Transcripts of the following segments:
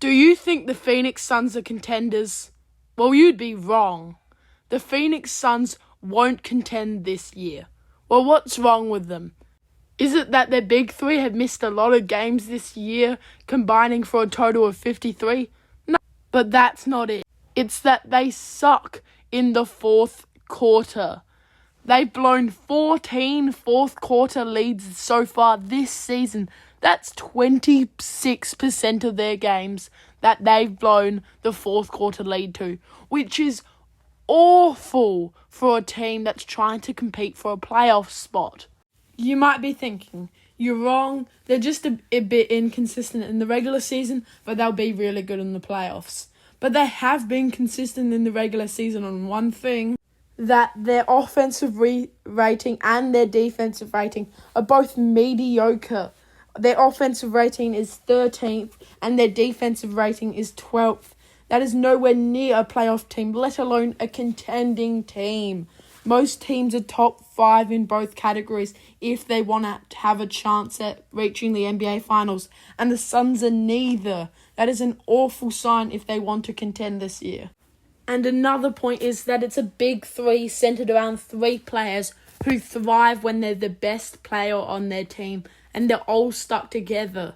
Do you think the Phoenix Suns are contenders? Well, you'd be wrong. The Phoenix Suns won't contend this year. Well, what's wrong with them? Is it that their big three have missed a lot of games this year, combining for a total of 53? No, but that's not it. It's that they suck in the fourth quarter. They've blown 14 fourth quarter leads so far this season. That's 26% of their games that they've blown the fourth quarter lead to, which is awful for a team that's trying to compete for a playoff spot. You might be thinking, you're wrong, they're just a bit inconsistent in the regular season, but they'll be really good in the playoffs. But they have been consistent in the regular season on one thing, that their offensive rating and their defensive rating are both mediocre. Their offensive rating is 13th and their defensive rating is 12th. That is nowhere near a playoff team, let alone a contending team. Most teams are top 5 in both categories if they want to have a chance at reaching the NBA Finals. And the Suns are neither. That is an awful sign if they want to contend this year. And another point is that it's a big three centered around 3 players who thrive when they're the best player on their team and they're all stuck together.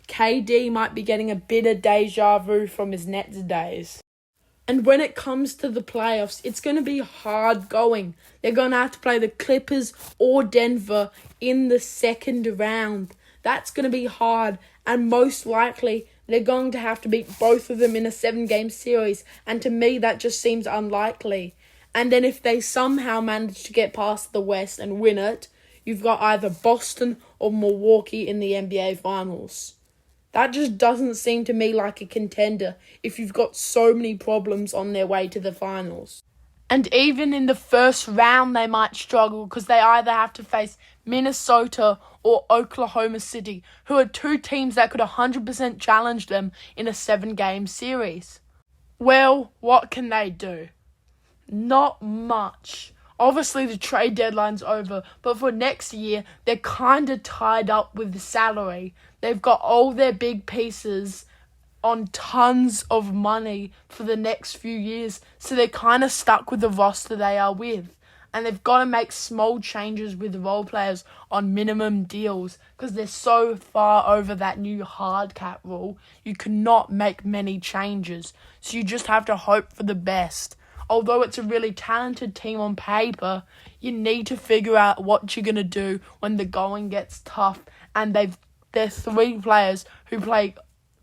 KD might be getting a bit of deja vu from his Nets days. And when it comes to the playoffs, it's going to be hard going. They're going to have to play the Clippers or Denver in the second round. That's going to be hard, and most likely they're going to have to beat both of them in a 7-game series, and to me that just seems unlikely. And then if they somehow manage to get past the West and win it, you've got either Boston or Milwaukee in the NBA Finals. That just doesn't seem to me like a contender if you've got so many problems on their way to the finals. And even in the first round, they might struggle because they either have to face Minnesota or Oklahoma City, who are 2 teams that could 100% challenge them in a 7-game series. Well, what can they do? Not much. Obviously, the trade deadline's over, but for next year, they're kind of tied up with the salary. They've got all their big pieces on tons of money for the next few years, so they're kind of stuck with the roster they are with. And they've got to make small changes with role players on minimum deals because they're so far over that new hard cap rule. You cannot make many changes, so you just have to hope for the best. Although it's a really talented team on paper, you need to figure out what you're going to do when the going gets tough. And they're 3 players who play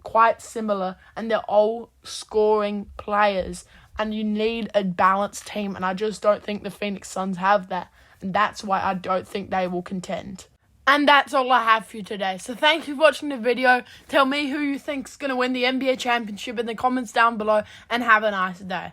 quite similar, and they're all scoring players. And you need a balanced team, and I just don't think the Phoenix Suns have that. And that's why I don't think they will contend. And that's all I have for you today. So thank you for watching the video. Tell me who you think is going to win the NBA championship in the comments down below, and have a nice day.